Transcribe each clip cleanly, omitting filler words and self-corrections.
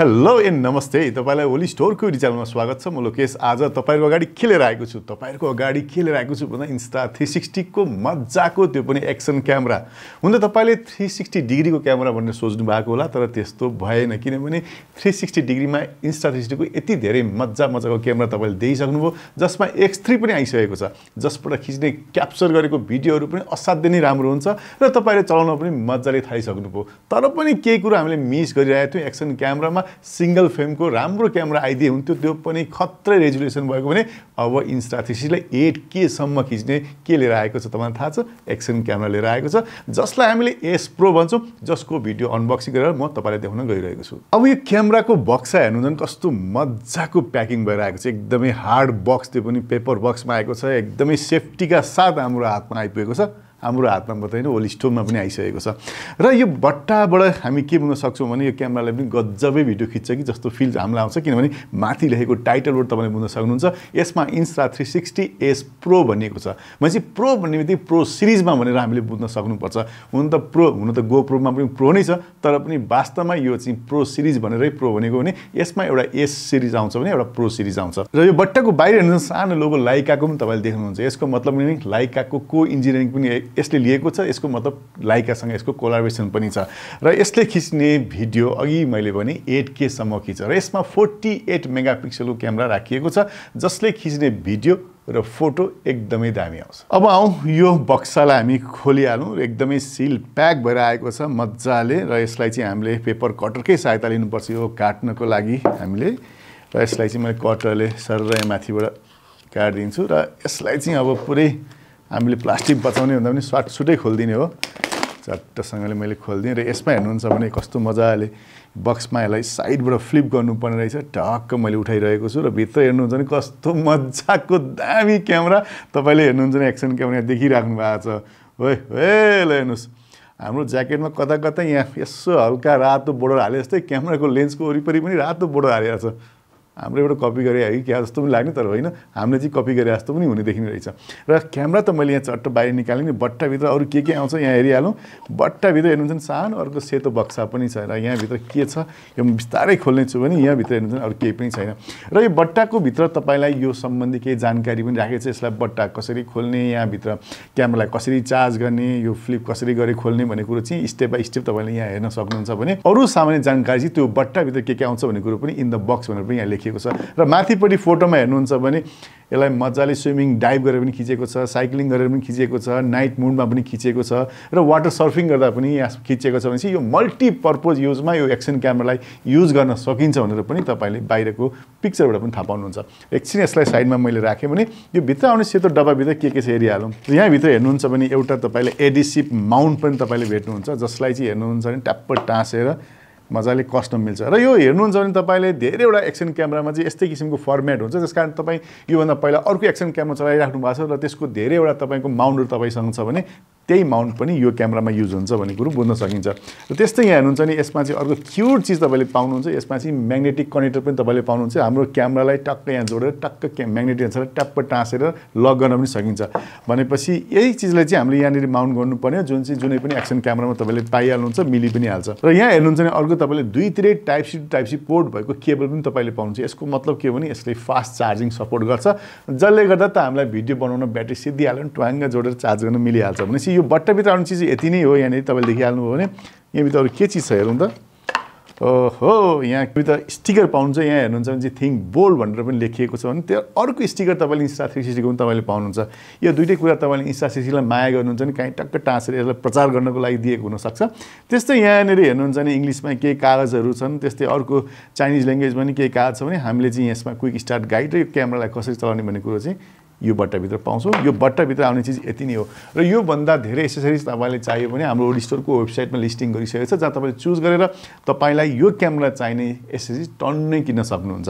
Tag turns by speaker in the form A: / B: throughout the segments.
A: Hello and नमस्ते तपाईलाई Oli store को च्यानलमा स्वागत छ। म लोकेश आज तपाईहरुको अगाडि के लिएर आएको छु भन्दा Insta360 को मज्जाको त्यो पनि एक्सन क्यामेरा। हुन त तपाईले 360 डिग्री को क्यामेरा भनेर सोच्नु भएको होला, तर त्यस्तो भएन किनभने 360 डिग्रीमा Insta360 को यति धेरै मज्जाको क्यामेरा तपाईले देखिसक्नुभयो, जसमा X3 पनि आइसकेको छ, जसबाट खिच्ने क्याप्चर गरेको भिडियोहरु पनि असाध्यै नै राम्रो हुन्छ र तपाईले चलाउन पनि मज्जाले थालिसक्नुभयो। तर पनि केही कुरा हामीले मिस गरिरहेको थियौं। एक्सन क्यामेरामा सिंगल फ्रेम को राम्रो क्यामेरा आइदिए हुन्थ्यो, त्यो पनि खत्रै रेजुलेसन भएको भने अब Insta360 लाई 8K सम्म खिच्ने के लिएर आएको छ तपाईलाई थाहा छ? एक्सन क्यामेरा लिएर आएको छ, जसलाई हामीले S Pro भन्छौं, जसको भिडियो अनबक्सिङ गरेर म तपाईलाई देखाउन गइरहेको छु। अब यो क्यामेराको बक्सा हेर्नु जन कस्तो मज्जाको प्याकिङ भएर आएको छ, एकदमै हार्ड बक्स, त्यो पनि पेपर बक्समा आएको छ, एकदमै सेफ्टीका साथ हाम्रो हातमा आइपुगेको छ। हाम्रो हातमा मात्रै हैन, ओली स्टोरमा पनि आइसकेको छ र यो बट्टाबाट हामी के बुझ्न सक्छौं भने यो क्यामेराले पनि गजबै भिडियो खिच्छ कि जस्तो फिल हामीलाई आउँछ, किनभने माथि लेखेको टाइटलबाट तपाईले बुझ्न सक्नुहुन्छ। यसमा Insta360 S Pro भनिएको छ। भनेपछि प्रो भन्ने बित्तिकै प्रो सिरिजमा भनेर हामीले बुझ्न सक्नुपर्छ। हुन त GoPro मा पनि प्रो नै छ, तर पनि वास्तवमा यो चाहिँ प्रो सिरिज भनेरै प्रो भनेको भने यसमा एउटा S सिरिज आउँछ भने एउटा प्रो सिरिज आउँछ। र यो बट्टाको बाहिर हेर्नु सानो लोगो लाइकाको पनि तपाईले देख्नुहुन्छ। यसको मतलब नि लाइकाको को इन्जिनियरिङ पनि यसले लिएको छ, यसको मतलब लाइकासँग यसको कोलाबोरेसन पनि छ र यसले खिच्ने भिडियो अघि मैले भने 8K सम्म खिच्छ र यसमा 48 मेगापिक्सलको क्यामेरा राखिएको छ, जसले खिच्ने भिडियो र फोटो एकदमै दामी आउँछ। अब आउँ यो बक्सालाई हामी खोलिहालौँ। एकदमै सिल प्याक भएर आएको छ मज्जाले र यसलाई चाहिँ हामीले पेपर कटरकै सहायता लिनुपर्छ यो काट्नको लागि हामीले। र यसलाई चाहिँ मैले कटरले सरर माथिबाट काट्दिन्छु र यसलाई चाहिँ अब पुरै हामीले प्लास्टिक बचाउने भन्दा पनि सुटै खोल्दिने हो। चट्टसँगले मैले खोल्दिएँ र यसमा हेर्नुहुन्छ भने कस्तो मजाले बक्समा यसलाई साइडबाट फ्लिप गर्नुपर्ने रहेछ। टक्क मैले उठाइरहेको छु र भित्र हेर्नुहुन्छ भने कस्तो मजाको दामी क्यामेरा तपाईले हेर्नुहुन्छ भने एक्सन क्यामेरा देखिराख्नु भएको छ। ओए ल हेर्नुस्, हाम्रो ज्याकेटमा कता कता यहाँ यसो हल्का रातो बोर्डर हाले जस्तै क्यामेराको लेन्सको वरिपरि पनि रातो बोर्डर हालेको छ। हाम्रो एउटा कपी गरे है क्या जस्तो पनि लाग्ने, तर होइन, हामीले चाहिँ कपी गरे जस्तो पनि हुने देखिने रहेछ। र क्यामेरा त मैले यहाँ चट्ट बाहिर निकालेँ नि। बट्टाभित्र अरू के आउँछ यहाँ हेरिहालौँ। बट्टाभित्र हेर्नुहुन्छ भने सानो अर्को सेतो बक्सा पनि छ र यहाँभित्र के छ यो बिस्तारै खोल्ने छु भने यहाँभित्र हेर्नुहुन्छ भने अरू केही पनि छैन। र यो बट्टाको भित्र तपाईँलाई यो सम्बन्धी केही जानकारी पनि राखेको छ। यसलाई बट्टा कसरी खोल्ने, यहाँभित्र क्यामेरालाई कसरी चार्ज गर्ने, यो फ्लिप कसरी गरी खोल्ने भन्ने कुरो चाहिँ स्टेप बाई स्टेप तपाईँले यहाँ हेर्न सक्नुहुन्छ भने अरू सामान्य जानकारी चाहिँ त्यो बट्टाभित्र के आउँछ भन्ने कुरो पनि इन द बक्स भनेर पनि यहाँ लेखिएको छ। र माथिपट्टि फोटोमा हेर्नुहुन्छ भने यसलाई मजाले स्विमिङ डाइभ गरेर पनि खिचेको छ, साइक्लिङ गरेर पनि खिचेको छ, नाइट मुडमा पनि खिचेको छ र वाटर सर्फिङ गर्दा पनि यहाँ खिचेको छ। भनेपछि यो मल्टिपर्पज युजमा यो एक्सन क्यामेरालाई युज गर्न सकिन्छ भनेर पनि तपाईले बाहिरको पिक्चरबाट पनि थाहा पाउनुहुन्छ। एकछिन यसलाई साइडमा मैले राखेँ भने यो भित्र आउने सेतो डब्बाभित्र के छ हेरिहालौँ। यहाँभित्र हेर्नुहुन्छ भने एउटा तपाईले एडिसिभ माउन्ट पनि तपाईले भेट्नुहुन्छ, जसलाई चाहिँ हेर्नुहुन्छ भने ट्याप्प टाँसेर मजाले कस्टम मिल्छ। र यो हेर्नुहुन्छ भने तपाईले धेरैवटा एक्सन क्यामेरामा चाहिँ यस्तै किसिमको फर्मेट हुन्छ, त्यसकारण तपाईँ योभन्दा पहिला अर्को एक्सन क्यामेरा चलाइराख्नु भएको छ र त्यसको धेरैवटा तपाईँको माउन्टहरू तपाईँसँग छ भने त्यही माउन्ट पनि यो क्यामेरामा युज हुन्छ भन्ने कुरो बुझ्न सकिन्छ। र त्यस्तै यहाँ हेर्नुहुन्छ भने यसमा चाहिँ अर्को क्युट चिज तपाईँले पाउनुहुन्छ। यसमा चाहिँ म्याग्नेटिक कनेक्टर पनि तपाईँले पाउनुहुन्छ। हाम्रो क्यामेरालाई टक्क यहाँ जोडेर टक्क म्याग्नेटिक एन्सर ट्याप्प टाँसेर लक गर्न पनि सकिन्छ। भनेपछि यही चिजलाई चाहिँ हामीले यहाँनिर माउन्ट गर्नुपर्ने, जुन चाहिँ जुनै पनि एक्सन क्यामेरामा तपाईँले पाइहाल्नुहुन्छ, मिली पनि हाल्छ। र यहाँ हेर्नुहुन्छ भने अर्को तपाईँले दुईतिरै टाइप सी पोर्ट भएको केबल पनि तपाईँले पाउनुहुन्छ। यसको मतलब के हो भने यसले फास्ट चार्जिङ सपोर्ट गर्छ, जसले गर्दा त हामीलाई भिडियो बनाउन ब्याट्री सिद्धिहाल्यो भने ट्वाङ्ग जोडेर चार्ज गर्न मिलिहाल्छ। भनेपछि यो बट्टाभित्र आउने चिज यति नै हो। यहाँनिर तपाईँले देखिहाल्नुभयो भने यहाँभित्र अरू के चिज छ हेरौँ त। ओहो, यहाँभित्र स्टिकर पाउनुहुन्छ। यहाँ हेर्नुहुन्छ भने चाहिँ थिङ्क बोल्ड भनेर पनि लेखिएको छ भने त्यो अर्को स्टिकर तपाईँले Insta360 को पनि तपाईँले पाउनुहुन्छ। यो दुइटै कुरा तपाईँले Insta360 लाई माया गर्नुहुन्छ भने कहीँ टक्क टाँसेर यसलाई प्रचार गर्नको लागि दिएको हुनसक्छ। त्यस्तै यहाँनिर हेर्नुहुन्छ भने इङ्ग्लिसमा केही कागजहरू छन्, त्यस्तै अर्को चाइनिज ल्याङ्ग्वेजमा पनि केही कागज छ भने हामीले चाहिँ यसमा क्विक स्टार्ट गाइड र यो क्यामेरालाई कसरी चलाउने भन्ने कुरो चाहिँ यो बट्टाभित्र पाउँछौँ। यो बट्टाभित्र आउने चिज यति नै हो। र यो भन्दा धेरै एसेसरिज तपाईँले चाहियो भने हाम्रो ओली स्टोरको वेबसाइटमा लिस्टिङ गरिसकेको छ, जहाँ तपाईँले चुज गरेर तपाईँलाई यो क्यामेरा चाहिने एसेसरिज टन्नै किन्न सक्नुहुन्छ।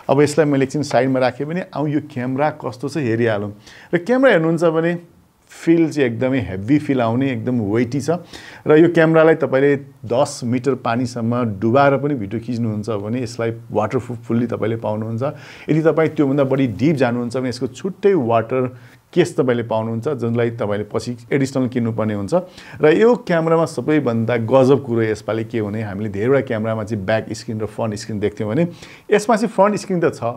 A: अब यसलाई मैले एकछिन साइडमा राखेँ भने आउँ यो क्यामेरा कस्तो छ हेरिहालौँ। र क्यामेरा हेर्नुहुन्छ भने फिल चाहिँ एकदमै हेभी फिल आउने एकदम वेटी छ र यो क्यामेरालाई तपाईले 10 मिटर पानीसम्म डुबाएर पनि भिडियो खिच्नुहुन्छ भने यसलाई वाटरप्रुफ फुल्ली तपाईले पाउनुहुन्छ यदि तपाई त्यो भन्दा बढी डीप जानुहुन्छ भने यसको छुट्टै वाटर केस तपाईले पाउनुहुन्छ जुनलाई तपाईले पछि एडिसनल किन्नुपर्ने हुन्छ र यो क्यामेरामा सबैभन्दा गजब कुरो यसपालि के हुने हामीले धेरैवटा क्यामेरामा चाहिँ ब्याक स्क्रिन र फ्रन्ट स्क्रिन देख्थ्यौं भने यसमा चाहिँ फ्रन्ट स्क्रिन त छ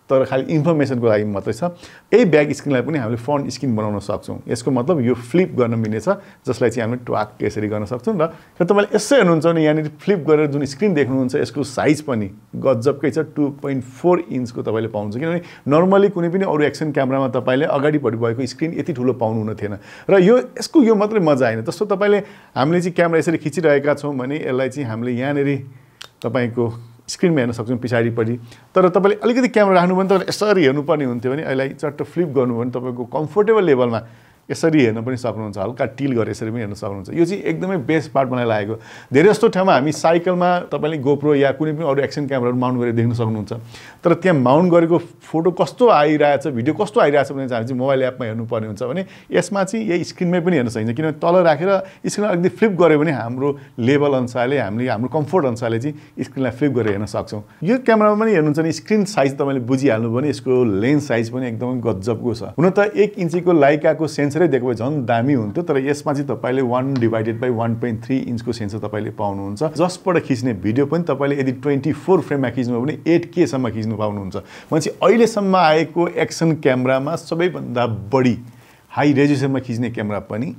A: तर खाली इन्फर्मेसनको लागि मात्रै छ यही ब्याक स्क्रिनलाई पनि हामीले फ्रन्ट स्क्रिन बनाउन सक्छौं यसको मतलब यो फ्लिप गर्न मिल्ने छ जसलाई चाहिँ हामीले ट्वाक यसरी गर्न सक्छौं र तपाईले यसै हेर्नुहुन्छ भने यहाँनिर फ्लिप गरेर जुन स्क्रिन देख्नुहुन्छ यसको साइज पनि गजबकै छ 2.4 इन्चको तपाईले पाउनुहुन्छ किनभने नर्मली कुनै पनि अरु एक्सन क्यामेरामा तपाईले अगाडिपटि भएको स्क्रिन यति ठुलो पाउनु हुन थिएन र यो यसको यो मात्रै मजा हैन जस्तो तपाईले हामीले चाहिँ क्यामेरा यसरी खिचिरहेका छौं भने यसलाई चाहिँ हामीले यहाँनिर तपाईको स्क्रिनमा हेर्न सक्छौं पछाडीपटि तर तपाईले अलिकति क्यामेरा राख्नु भने तपाईले यसरी हेर्नुपर्ने हुन्थ्यो भने अहिले चट्ट फ्लिप गर्नु भने तपाईको कम्फर्टेबल लेभलमा यसरी हेर्न पनि सक्नुहुन्छ हल्का टिल गरेर यसरी पनि हेर्न सक्नुहुन्छ यो चाहिँ एकदमै बेस्ट पार्ट मलाई लागेको धेरै जस्तो ठाउँमा हामी साइकलमा तपाईले गोप्रो या कुनै पनि अरु एक्सन क्यामेराहरु माउन्ट गरेर देख्न सक्नुहुन्छ तर त्यहाँ माउन्ट गरेको फोटो कस्तो आइरहेछ भिडियो कस्तो आइरहेछ भने चाहिँ मोबाइल एपमा हेर्नु पर्ने हुन्छ भने यसमा चाहिँ यही स्क्रिनमै पनि हेर्न सकिन्छ किनभने तल राखेर स्क्रिनलाई अलिकति फ्लिप गर्यो भने हाम्रो लेभल अनुसारले हामीले हाम्रो कम्फर्ट अनुसारले चाहिँ स्क्रिनलाई फ्लिप गरेर हेर्न सक्छौं यो क्यामेरामा पनि हेर्नुहुन्छ भने स्क्रिन साइज तपाईले बुझिहाल्नु भने यसको लेन्स साइज पनि एकदमै गजबको छ हुन त 1 इन्चीको लाइकाको सेन्सरै देख्यो झन् दामी हुन्थ्यो तर यसमा चाहिँ तपाईले 1/1.3 इन्चको सेन्सर तपाईले पाउनुहुन्छ जसबाट खिच्ने भिडियो पनि तपाईले यदि 24 फ्रेममा खिच्नु भने 8K सम्म खिच्नु पाउनुहुन्छ भनेपछि अहिलेसम्म आएको एक्सन क्यामेरामा सबैभन्दा बढी हाई रेजोल्युसनमा खिच्ने क्यामेरा पनि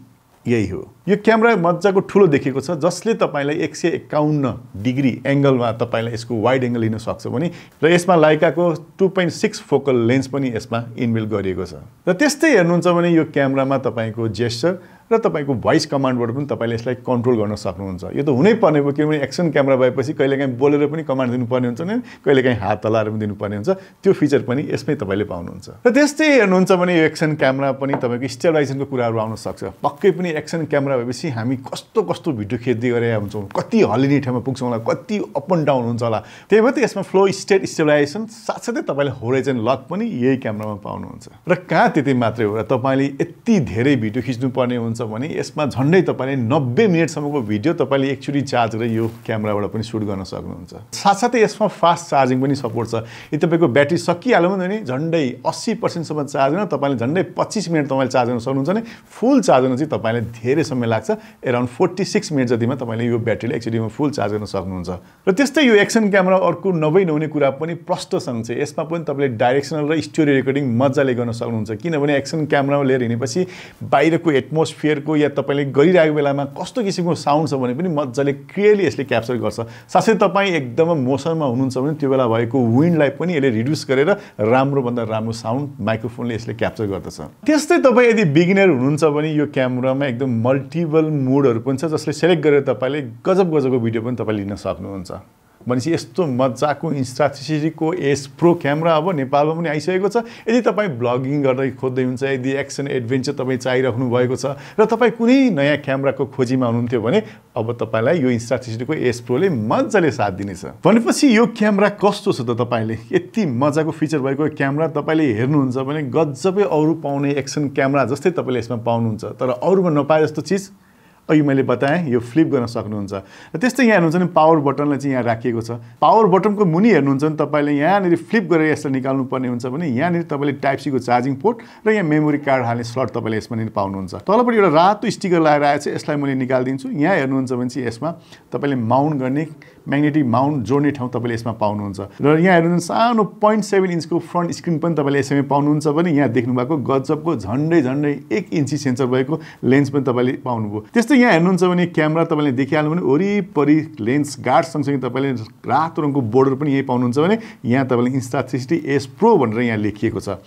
A: यही हो यो क्यामेरा मज्जाको ठुलो देखेको छ जसले तपाईलाई 151 डिग्री एंगलमा तपाईलाई यसको वाइड एंगल लिन सक्छ भने र यसमा लाइकाको 2.6 फोकल लेन्स पनि यसमा इनबिल्ट गरिएको छ र त्यस्तै हेर्नुहुन्छ भने यो क्यामेरामा तपाईको जेस्चर र तपाईको भोइस कमान्डबाट पनि तपाईले यसलाई कन्ट्रोल गर्न सक्नुहुन्छ यो त हुनै पर्ने हो किनभने एक्सन क्यामेरा भएपछि कहिलेकाहीँ बोलेर पनि कमान्ड दिनुपर्ने हुन्छ नि कहिलेकाहीँ हात हल्लाएर पनि दिनुपर्ने हुन्छ त्यो फिचर पनि यसमै तपाईले पाउनुहुन्छ र त्यस्तै हेर्नुहुन्छ भने यो एक्सन क्यामेरा पनि तपाईको स्टेबलाइजेसनको कुराहरु आउन सक्छ पक्कै पनि एक्सन क्यामेरा भएपछि हामी कस्तो कस्तो भिडियो खिच्दै गरेका हुन्छौं कति हलिने ठाउँमा पुग्छौं होला कति अप एन्ड डाउन हुन्छ होला त्यही भएर यसमा फ्लो स्टेट स्टेबलाइजेसन साथसाथै तपाईले होराइजन लक पनि यही क्यामेरामा पाउनुहुन्छ र कहाँ त्यति मात्रै हो र तपाईले यति धेरै भिडियो खिच्नु पर्ने हुन्छ भने यसमा झन्डै तपाईले 90 मिनेटसम्मको भिडियो तपाईले एकचोटी चार्ज गरेर यो क्यामेराबाट पनि सुट गर्न सक्नुहुन्छ साथसाथै यसमा फास्ट चार्जिङ पनि सपोर्ट छ यदि तपाईको ब्याट्री सकिहाल्यो भने झन्डै 80% सम्म चार्ज गर्न तपाईले झन्डै 25 मिनेट तपाईले चार्ज गर्न सक्नुहुन्छ भने फुल चार्ज गर्न चाहिँ तपाईले धेरै समय लाग्छ अराउन्ड 46 मिनेट जतिमा तपाईले यो ब्याट्रीले एकचोटीमा फुल चार्ज गर्न सक्नुहुन्छ र त्यस्तै यो एक्सन क्यामेरा अर्को नहुने कुरा पनि प्रष्टसँग छ यसमा पनि तपाईले डाइरेक्सनल र स्टोरी रेकर्डिङ मज्जाले गर्न सक्नुहुन्छ किनभने एक्सन क्यामेरामा लिएर हिँडेपछि बाहिरको एटमोस्फियरको या तपाईले गरिरहेको बेलामा कस्तो किसिमको साउन्ड छ भने पनि मज्जाले क्लियरली यसले क्याप्चर गर्छ साथै तपाई एकदम मोसनमा हुनुहुन्छ भने त्यो बेला भएको विन्डलाई पनि यसले रिड्युस गरेर राम्रो भन्दा राम्रो साउन्ड माइक्रोफोनले यसले क्याप्चर गर्दछ त्यस्तै तपाई यदि बिगिनर हुनुहुन्छ भने यो क्यामेरामा एकदम मल्टिपल मोडहरु पनि छ जसले सिलेक्ट गरेर तपाईले गजबको भिडियो पनि तपाईले लिन सक्नुहुन्छ भनेपछि यस्तो मज्जाको Insta360 को S Pro क्यामेरा अब नेपालमा पनि आइसकेको छ यदि तपाई ब्लगिङ गर्दै खोज्दै हुन्छ यदि एक्सन एडभेन्चर तपाई चाहिराख्नु भएको छ र तपाई कुनै नयाँ क्यामेराको खोजीमा हुनुहुन्थ्यो भने अब तपाईलाई यो Insta360 को S Pro ले मज्जाले साथ दिनेछ भनेपछि यो क्यामेरा कस्तो छ त तपाईले यति मज्जाको फिचर भएको क्यामेरा तपाईले हेर्नुहुन्छ भने गजबै अरु पाउने एक्सन क्यामेरा जस्तै तपाईले यसमा पाउनुहुन्छ तर अरुमा नपाए जस्तो चीज अघि मैले बताएँ यो फ्लिप गर्न सक्नुहुन्छ र त्यस्तै यहाँ हेर्नुहुन्छ भने पावर बटनलाई चाहिँ यहाँ राखिएको छ पावर बटनको मुनि हेर्नुहुन्छ भने तपाईले यहाँनिर फ्लिप गरेर यसलाई निकाल्नु पर्ने हुन्छ भने यहाँनिर तपाईले टाइप सी को चार्जिङ पोर्ट र यहाँ मेमोरी कार्ड हाल्ने स्लट तपाईले यसमा नि पाउनुहुन्छ तलपटि एउटा रातो स्टिकर लगाएर आएको छ यसलाई मैले निकाल्दिन्छु यहाँ हेर्नुहुन्छ भने चाहिँ यसमा तपाईले माउन्ट गर्ने म्याग्नेटिक माउन्ट जोड्ने ठाउँ तपाईले यसमा पाउनुहुन्छ र यहाँ हेर्नुहुन्छ सानो 0.7 इन्चको फ्रन्ट स्क्रिन पनि तपाईले यसैमा पाउनुहुन्छ भने यहाँ देख्नु भएको गजबको झन्डै 1 इन्ची सेन्सर भएको लेन्स पनि तपाईले पाउनुभयो त्यस्तै यहाँ हेर्नुहुन्छ भने क्यामेरा तपाईले देखिहाल्नु भने वरिपरि लेन्स गार्ड सँगसँगै तपाईले रातो रङको बोर्डर पनि यही पाउनुहुन्छ भने यहाँ तपाईले Insta360 S Pro भनेर यहाँ लेखिएको छ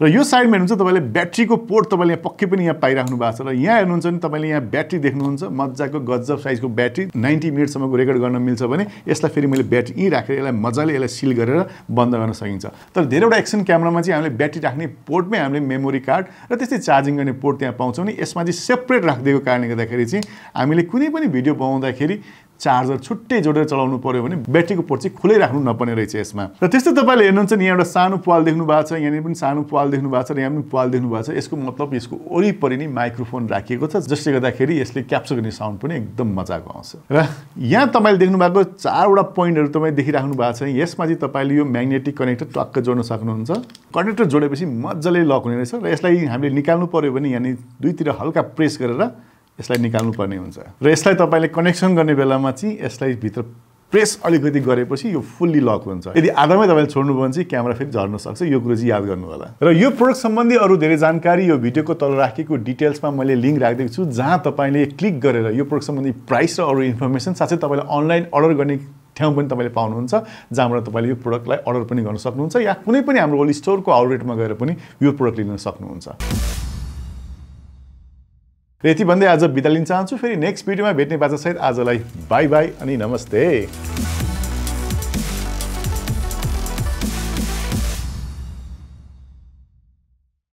A: र यो साइडमा हेर्नुहुन्छ तपाईले ब्याट्रीको पोर्ट तपाईले यहाँ पक्कै पनि यहाँ पाइराख्नु भएको छ र यहाँ हेर्नुहुन्छ भने तपाईले यहाँ ब्याट्री देख्नुहुन्छ मज्जाको गजब साइजको ब्याट्री 90 मिनेट सम्मको रेकर्ड गर्न मिल्छ भने यसलाई फेरि मैले ब्याट्री यही राखेर यसलाई मज्जाले यसलाई सिल गरेर बन्द गर्न सकिन्छ तर धेरैवटा एक्सन क्यामेरामा चाहिँ हामीले ब्याट्री राख्ने पोर्टमै हामीले मेमोरी कार्ड र त्यस्तै चार्जिङ गर्ने पोर्ट त्यहाँ पाउँछौँ नि यसमा चाहिँ सेपरेट राखिदिएको कारणले गर्दाखेरि चाहिँ हामीले कुनै पनि भिडियो बनाउँदाखेरि चार्जर छुट्टै जोडेर चलाउनु पर्यो भने ब्याट्रीको पोर्ट चाहिँ खुलै राख्नु नपर्ने रहेछ यसमा। र त्यस्तै तपाईले हेर्नुहुन्छ नि एउटा सानो पाल देख्नु भएको छ, यहाँनिर पनि सानो पाल देख्नु भएको छ र यहाँ पनि पाल देख्नु भएको छ। यसको मतलब यसको वरिपरि नै माइक्रोफोन राखिएको छ जसले गर्दाखेरि यसले क्याप्चर गर्ने साउन्ड पनि एकदम मजाको आउँछ। र यहाँ तपाईले देख्नु भएको 4वटा पोइन्टहरु तपाईले देखिराख्नु भएको छ। यसमा चाहिँ तपाईले यो म्याग्नेटिक कनेक्टर टक्क जोड्न सक्नुहुन्छ। कनेक्टर जोडेपछि मज्जाले लक हुने रहेछ र यसलाई हामीले निकाल्नु पर्यो भने यहाँ दुईतिर हल्का प्रेस गरेर यसलाई निकाल्नु पर्ने हुन्छ। र यसलाई तपाईले कनेक्सन गर्ने बेलामा चाहिँ यसलाई भित्र प्रेस अलिकति गरेपछि यो फुल्ली लक हुन्छ। यदि आधामै तपाईले छोड्नु भयो भने चाहिँ क्यामेरा फेरि झर्न सक्छ। यो कुरा चाहिँ याद गर्नु होला। र यो प्रोडक्ट सम्बन्धी अरु धेरै जानकारी यो भिडियोको तल राखेको डिटेल्समा मैले लिंक राखिदिएको छु, जहाँ तपाईले क्लिक गरेर यो प्रोडक्ट सम्बन्धी प्राइस र अरु इन्फर्मेसन साथै तपाईले अनलाइन अर्डर गर्ने ठाउँ पनि तपाईले पाउनुहुन्छ, जहाँबाट तपाईले यो प्रोडक्टलाई अर्डर पनि गर्न सक्नुहुन्छ या कुनै पनि हाम्रो ओली स्टोरको आउटलेटमा गएर पनि यो प्रोडक्ट लिन सक्नुहुन्छ। र यति भन्दै आज बिदा लिन चाहन्छु। फेरि नेक्स्ट भिडियोमा भेट्ने बाचा सहित आजलाई बाई बाई अनि नमस्ते।